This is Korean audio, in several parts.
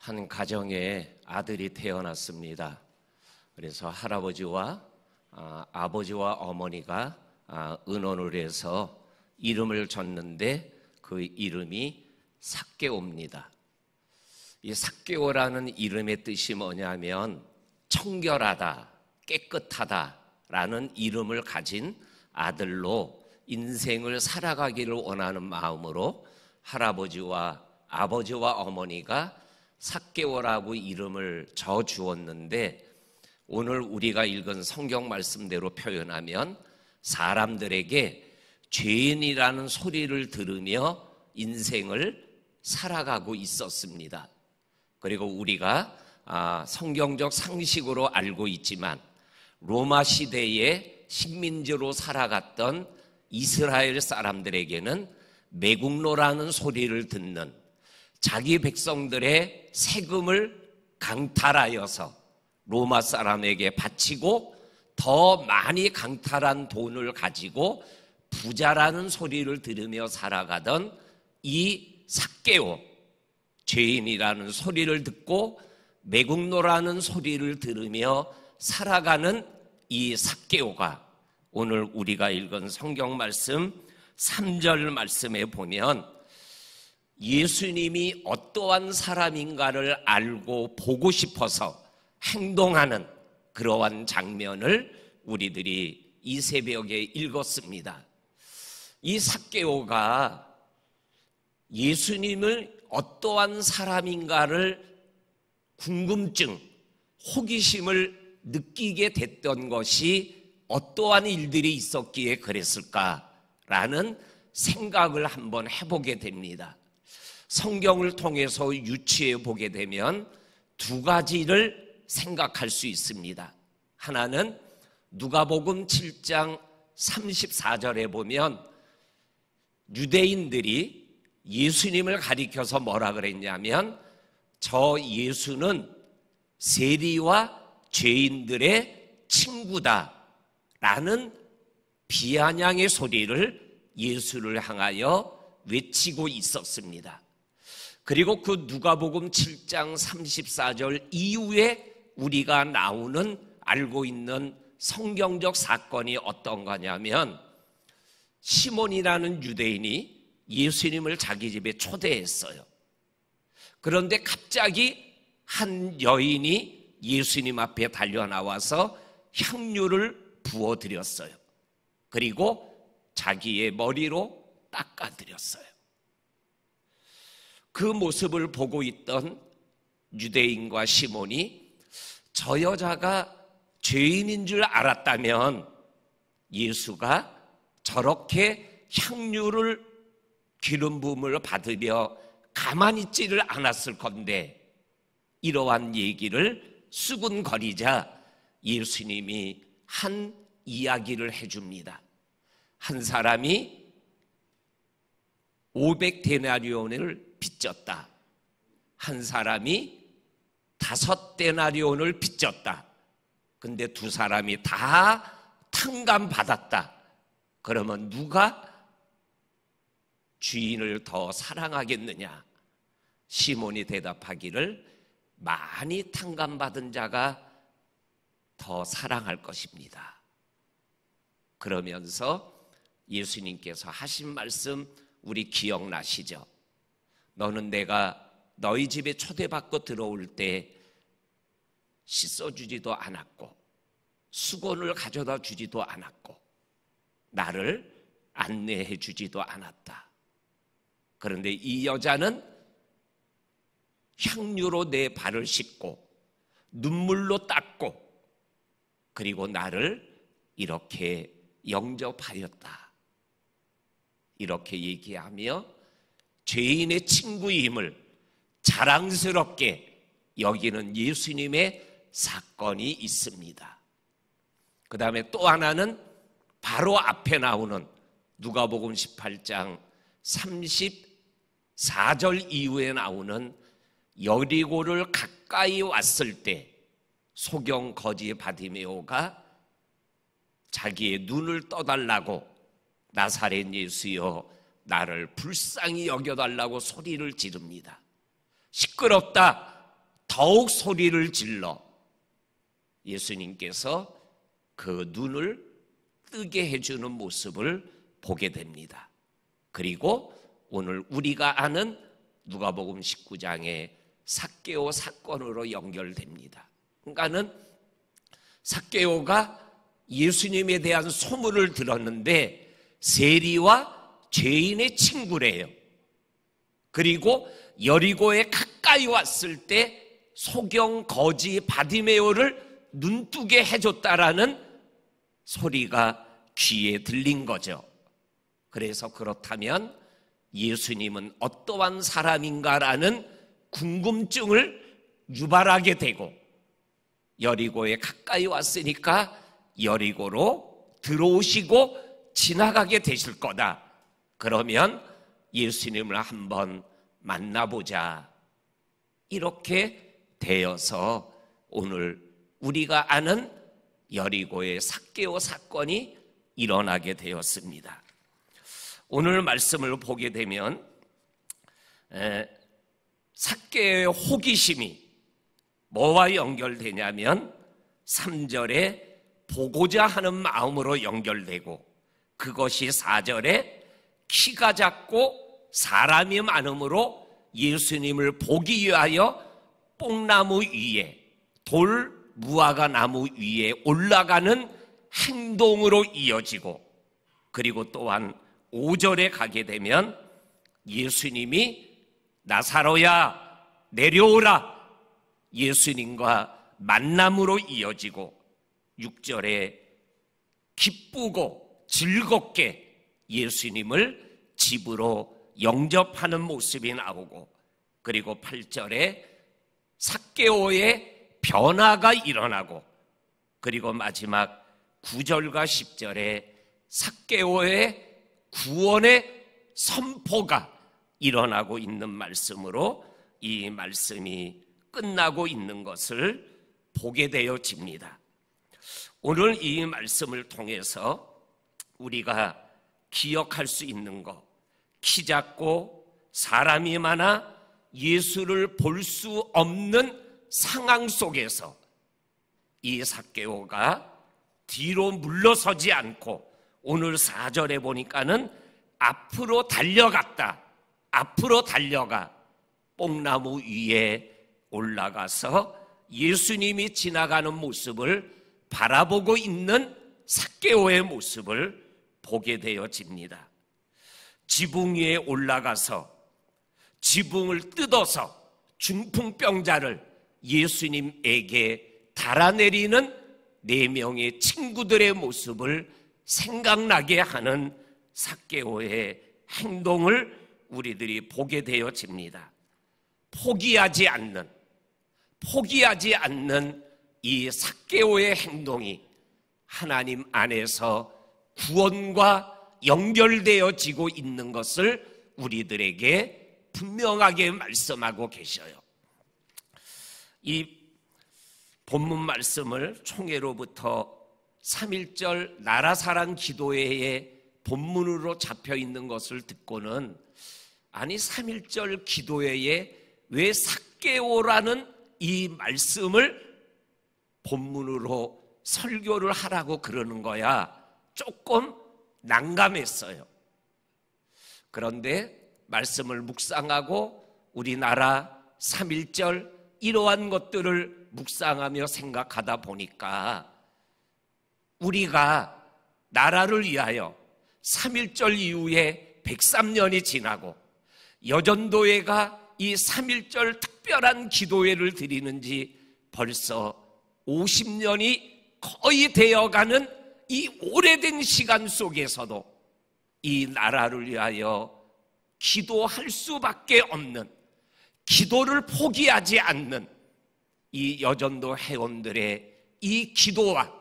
한 가정에 아들이 태어났습니다. 그래서 할아버지와 아버지와 어머니가 의논을 해서 이름을 줬는데 그 이름이 삭개오입니다. 이 삭개오라는 이름의 뜻이 뭐냐면 청결하다, 깨끗하다라는 이름을 가진 아들로 인생을 살아가기를 원하는 마음으로 할아버지와 아버지와 어머니가 삭개오라고 이름을 져 주었는데, 오늘 우리가 읽은 성경 말씀대로 표현하면 사람들에게 죄인이라는 소리를 들으며 인생을 살아가고 있었습니다. 그리고 우리가 성경적 상식으로 알고 있지만 로마 시대에 식민지로 살아갔던 이스라엘 사람들에게는 매국노라는 소리를 듣는, 자기 백성들의 세금을 강탈하여서 로마 사람에게 바치고 더 많이 강탈한 돈을 가지고 부자라는 소리를 들으며 살아가던 이 삭개오, 죄인이라는 소리를 듣고 매국노라는 소리를 들으며 살아가는 이 삭개오가 오늘 우리가 읽은 성경 말씀 3절 말씀에 보면 예수님이 어떠한 사람인가를 알고 보고 싶어서 행동하는 그러한 장면을 우리들이 이 새벽에 읽었습니다. 이 삭개오가 예수님을 어떠한 사람인가를 궁금증, 호기심을 느끼게 됐던 것이 어떠한 일들이 있었기에 그랬을까라는 생각을 한번 해보게 됩니다. 성경을 통해서 유추해 보게 되면 두 가지를 생각할 수 있습니다. 하나는 누가복음 7장 34절에 보면 유대인들이 예수님을 가리켜서 뭐라 그랬냐면 저 예수는 세리와 죄인들의 친구다라는 비아냥의 소리를 예수를 향하여 외치고 있었습니다. 그리고 그 누가복음 7장 34절 이후에 우리가 알고 있는 성경적 사건이 어떤 거냐면, 시몬이라는 유대인이 예수님을 자기 집에 초대했어요. 그런데 갑자기 한 여인이 예수님 앞에 달려나와서 향유를 부어드렸어요. 그리고 자기의 머리로 닦아드렸어요. 그 모습을 보고 있던 유대인과 시몬이 저 여자가 죄인인 줄 알았다면 예수가 저렇게 향유를 기름 부음을 받으며 가만히 있지를 않았을 건데, 이러한 얘기를 수군거리자 예수님이 한 이야기를 해줍니다. 한 사람이 500데나리온을 빚졌다. 한 사람이 5데나리온을 빚졌다. 근데 두 사람이 다 탕감받았다. 그러면 누가 주인을 더 사랑하겠느냐? 시몬이 대답하기를 많이 탕감받은 자가 더 사랑할 것입니다. 그러면서 예수님께서 하신 말씀 우리 기억나시죠? 너는 내가 너희 집에 초대받고 들어올 때 씻어주지도 않았고 수건을 가져다 주지도 않았고 나를 안내해 주지도 않았다. 그런데 이 여자는 향유로 내 발을 씻고 눈물로 닦고 그리고 나를 이렇게 영접하였다. 이렇게 얘기하며 죄인의 친구임을 자랑스럽게 여기는 예수님의 사건이 있습니다. 그 다음에 또 하나는 바로 앞에 나오는 누가복음 18장 34절 이후에 나오는 여리고를 가까이 왔을 때 소경 거지 바디메오가 자기의 눈을 떠달라고 나사렛 예수여 나를 불쌍히 여겨달라고 소리를 지릅니다. 시끄럽다. 더욱 소리를 질러 예수님께서 그 눈을 뜨게 해주는 모습을 보게 됩니다. 그리고 오늘 우리가 아는 누가복음 19장의 삭개오 사건으로 연결됩니다. 그러니까는 삭개오가 예수님에 대한 소문을 들었는데 세리와 죄인의 친구래요. 그리고 여리고에 가까이 왔을 때 소경 거지 바디메오를 눈뜨게 해줬다라는 소리가 귀에 들린 거죠. 그래서 그렇다면 예수님은 어떠한 사람인가라는 궁금증을 유발하게 되고 여리고에 가까이 왔으니까 여리고로 들어오시고 지나가게 되실 거다. 그러면 예수님을 한번 만나보자. 이렇게 되어서 오늘 우리가 아는 여리고의 삭개오 사건이 일어나게 되었습니다. 오늘 말씀을 보게 되면 삭개오의 호기심이 뭐와 연결되냐면 3절에 보고자 하는 마음으로 연결되고 그것이 4절에 키가 작고 사람이 많음으로 예수님을 보기 위하여 뽕나무 위에 돌 무화과 나무 위에 올라가는 행동으로 이어지고 그리고 또한 5절에 가게 되면 예수님이 나사로야 내려오라 예수님과 만남으로 이어지고 6절에 기쁘고 즐겁게 예수님을 집으로 영접하는 모습이 나오고 그리고 8절에 삭개오의 변화가 일어나고 그리고 마지막 9절과 10절에 삭개오의 구원의 선포가 일어나고 있는 말씀으로 이 말씀이 끝나고 있는 것을 보게 되어집니다. 오늘 이 말씀을 통해서 우리가 기억할 수 있는 것, 키 작고 사람이 많아 예수를 볼 수 없는 상황 속에서 이 삭개오가 뒤로 물러서지 않고 오늘 4절에 보니까는 앞으로 달려갔다. 앞으로 달려가 뽕나무 위에 올라가서 예수님이 지나가는 모습을 바라보고 있는 삭개오의 모습을 보게 되어집니다. 지붕 위에 올라가서 지붕을 뜯어서 중풍병자를 예수님에게 달아내리는 4명의 친구들의 모습을 생각나게 하는 삭개오의 행동을 우리들이 보게 되어집니다. 포기하지 않는 이 삭개오의 행동이 하나님 안에서 구원과 연결되어지고 있는 것을 우리들에게 분명하게 말씀하고 계셔요. 이 본문 말씀을 총회로부터 3.1절 나라사랑 기도회의 본문으로 잡혀 있는 것을 듣고는 아니 3.1절 기도회에 왜 삭개오라는 이 말씀을 본문으로 설교를 하라고 그러는 거야 조금 난감했어요. 그런데 말씀을 묵상하고 우리나라 3.1절 이러한 것들을 묵상하며 생각하다 보니까 우리가 나라를 위하여 3.1절 이후에 103년이 지나고 여전도회가 이 3.1절 특별한 기도회를 드리는 지 벌써 50년이 거의 되어가는 이 오래된 시간 속에서도 이 나라를 위하여 기도할 수밖에 없는, 기도를 포기하지 않는 이 여전도 회원들의 이 기도와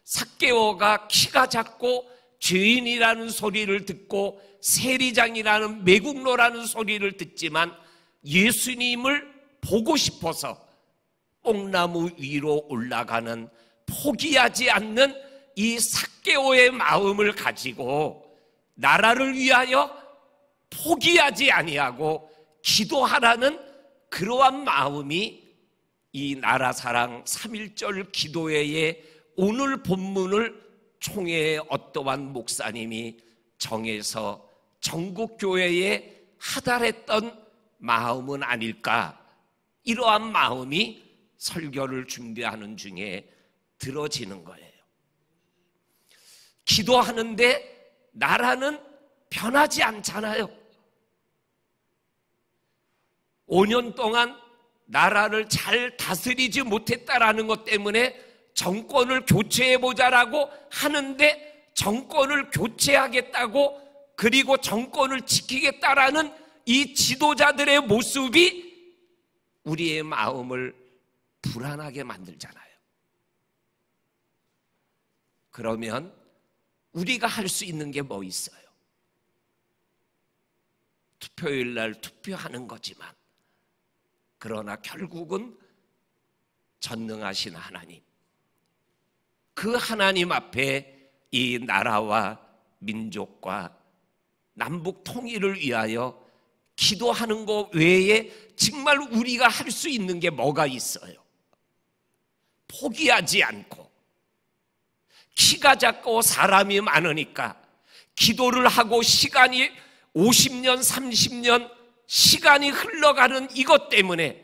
삭개오가 키가 작고 죄인이라는 소리를 듣고 세리장이라는 매국노라는 소리를 듣지만 예수님을 보고 싶어서 뽕나무 위로 올라가는 포기하지 않는 이 삭개오의 마음을 가지고 나라를 위하여 포기하지 아니하고 기도하라는 그러한 마음이 이 나라사랑 3.1절 기도회의 오늘 본문을 총회의 어떠한 목사님이 정해서 전국교회에 하달했던 마음은 아닐까, 이러한 마음이 설교를 준비하는 중에 들어지는 거예요. 기도하는데 나라는 변하지 않잖아요. 5년 동안 나라를 잘 다스리지 못했다라는 것 때문에 정권을 교체해보자라고 하는데, 정권을 교체하겠다고 그리고 정권을 지키겠다라는 이 지도자들의 모습이 우리의 마음을 불안하게 만들잖아요. 그러면 우리가 할 수 있는 게 뭐 있어요? 투표일 날 투표하는 거지만, 그러나 결국은 전능하신 하나님, 그 하나님 앞에 이 나라와 민족과 남북 통일을 위하여 기도하는 것 외에 정말 우리가 할 수 있는 게 뭐가 있어요? 포기하지 않고, 키가 작고 사람이 많으니까 기도를 하고 시간이 50년, 30년 시간이 흘러가는 이것 때문에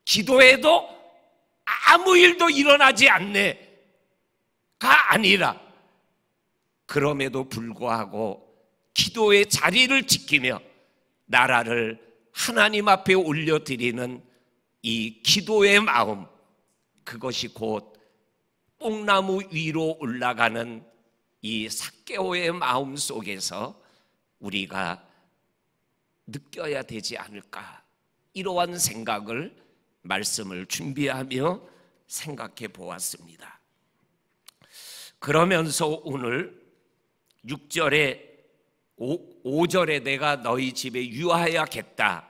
기도해도 아무 일도 일어나지 않네가 아니라, 그럼에도 불구하고 기도의 자리를 지키며 나라를 하나님 앞에 올려드리는 이 기도의 마음, 그것이 곧 뽕나무 위로 올라가는 이 삭개오의 마음 속에서 우리가 느껴야 되지 않을까, 이러한 생각을 말씀을 준비하며 생각해 보았습니다. 그러면서 오늘 6절에 5절에 내가 너희 집에 유하여야겠다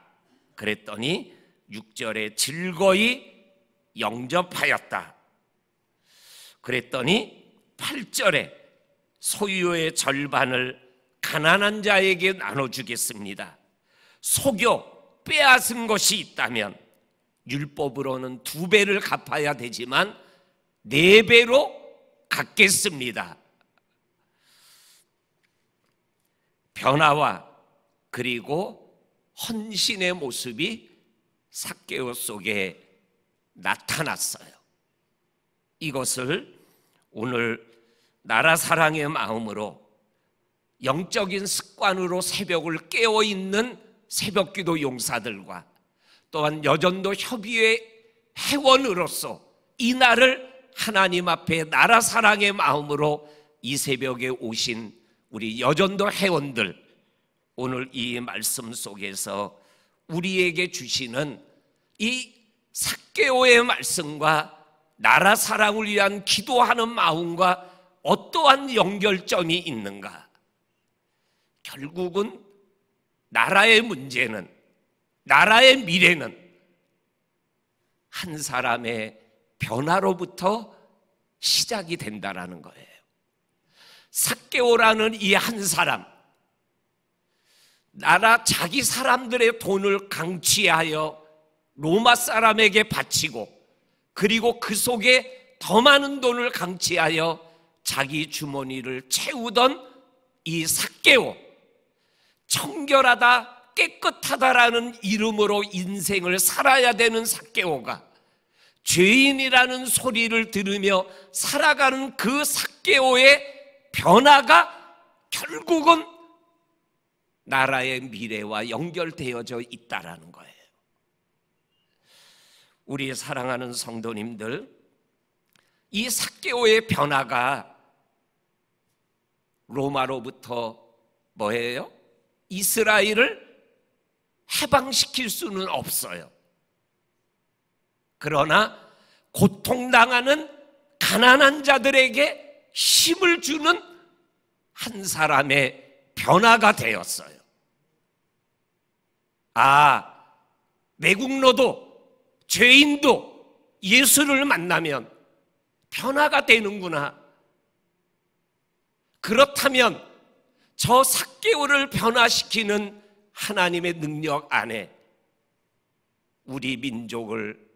그랬더니 6절에 즐거이 영접하였다 그랬더니 8절에 소유의 절반을 가난한 자에게 나눠주겠습니다. 속여 빼앗은 것이 있다면 율법으로는 2배를 갚아야 되지만 4배로 갚겠습니다. 변화와 그리고 헌신의 모습이 삭개오 속에 나타났어요. 이것을 오늘 나라 사랑의 마음으로 영적인 습관으로 새벽을 깨어있는 새벽기도 용사들과 또한 여전도 협의회 회원으로서 이 날을 하나님 앞에 나라 사랑의 마음으로 이 새벽에 오신 우리 여전도 회원들, 오늘 이 말씀 속에서 우리에게 주시는 이 삭개오의 말씀과 나라 사랑을 위한 기도하는 마음과 어떠한 연결점이 있는가? 결국은 나라의 문제는, 나라의 미래는 한 사람의 변화로부터 시작이 된다라는 거예요. 삭개오라는 이 한 사람, 나라 자기 사람들의 돈을 강취하여 로마 사람에게 바치고 그리고 그 속에 더 많은 돈을 강취하여 자기 주머니를 채우던 이 삭개오, 청결하다 깨끗하다라는 이름으로 인생을 살아야 되는 삭개오가 죄인이라는 소리를 들으며 살아가는 그 삭개오의 변화가 결국은 나라의 미래와 연결되어져 있다라는 거예요. 우리 사랑하는 성도님들, 이 삭개오의 변화가 로마로부터 뭐예요? 이스라엘을 해방시킬 수는 없어요. 그러나 고통당하는 가난한 자들에게 힘을 주는 한 사람의 변화가 되었어요. 아, 매국노도 죄인도 예수를 만나면 변화가 되는구나. 그렇다면 저 삭개오를 변화시키는 하나님의 능력 안에 우리 민족을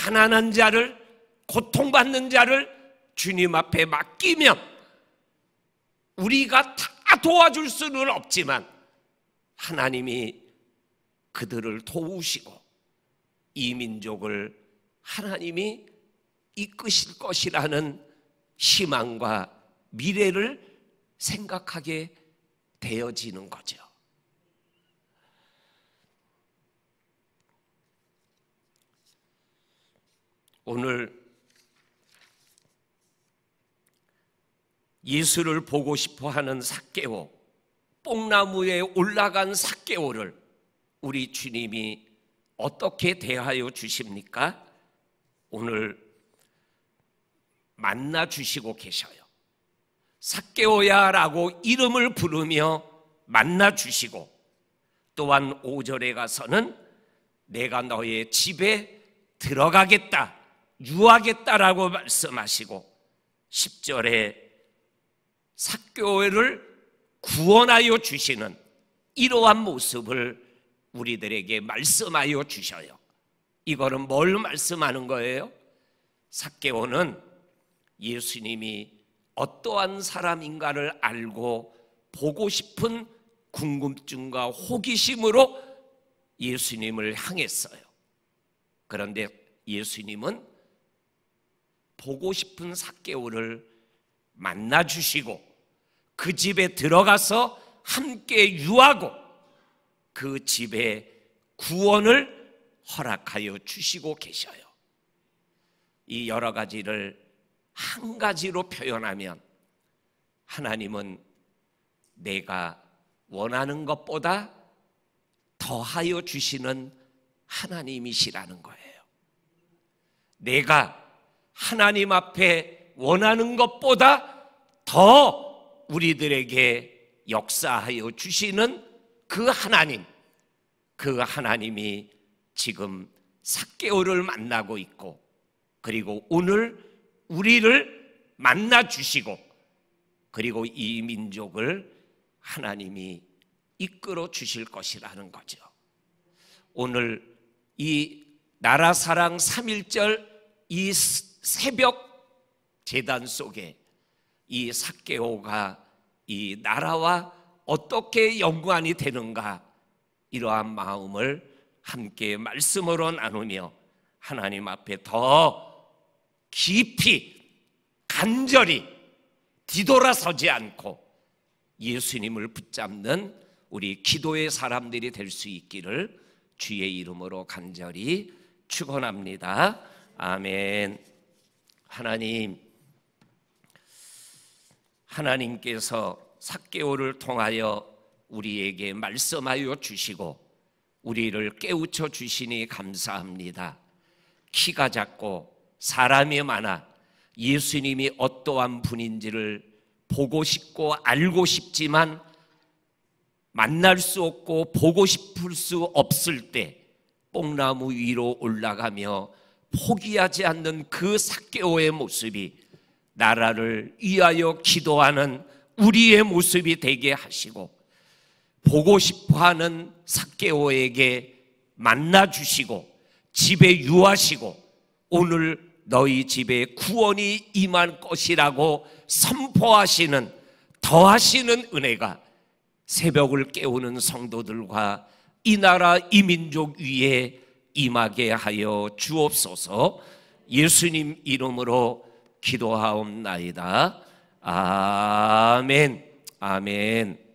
가난한 자를, 고통받는 자를 주님 앞에 맡기면 우리가 다 도와줄 수는 없지만 하나님이 그들을 도우시고 이 민족을 하나님이 이끄실 것이라는 희망과 미래를 생각하게 되어지는 거죠. 오늘 예수를 보고 싶어 하는 삭개오, 뽕나무에 올라간 삭개오를 우리 주님이 어떻게 대하여 주십니까? 오늘 만나 주시고 계셔요. 삭개오야 라고 이름을 부르며 만나 주시고, 또한 5절에 가서는 내가 너의 집에 들어가겠다, 유하겠다라고 말씀하시고, 10절에 삭개오를 구원하여 주시는 이러한 모습을 우리들에게 말씀하여 주셔요. 이거는 뭘 말씀하는 거예요? 삭개오는 예수님이 어떠한 사람인가를 알고 보고 싶은 궁금증과 호기심으로 예수님을 향했어요. 그런데 예수님은 보고 싶은 삭개오를 만나 주시고 그 집에 들어가서 함께 유하고 그 집에 구원을 허락하여 주시고 계셔요. 이 여러 가지를 한 가지로 표현하면 하나님은 내가 원하는 것보다 더하여 주시는 하나님이시라는 거예요. 내가 하나님 앞에 원하는 것보다 더 우리들에게 역사하여 주시는 그 하나님, 그 하나님이 지금 삭개오를 만나고 있고, 그리고 오늘 우리를 만나 주시고, 그리고 이 민족을 하나님이 이끌어 주실 것이라는 거죠. 오늘 이 나라사랑 3.1절 이 새벽 제단 속에 이 삭개오가 이 나라와 어떻게 연관이 되는가, 이러한 마음을 함께 말씀으로 나누며 하나님 앞에 더 깊이 간절히 뒤돌아서지 않고 예수님을 붙잡는 우리 기도의 사람들이 될 수 있기를 주의 이름으로 간절히 축원합니다. 아멘. 하나님께서 삭개오를 통하여 우리에게 말씀하여 주시고 우리를 깨우쳐 주시니 감사합니다. 키가 작고 사람이 많아 예수님이 어떠한 분인지를 보고 싶고 알고 싶지만 만날 수 없고 보고 싶을 수 없을 때 뽕나무 위로 올라가며 포기하지 않는 그 삭개오의 모습이 나라를 위하여 기도하는 우리의 모습이 되게 하시고, 보고 싶어하는 삭개오에게 만나 주시고 집에 유하시고 오늘 너희 집에 구원이 임할 것이라고 선포하시는, 더하시는 은혜가 새벽을 깨우는 성도들과 이 나라 이 민족 위에 임하게 하여 주옵소서. 예수님 이름으로 기도하옵나이다. 아멘. 아멘.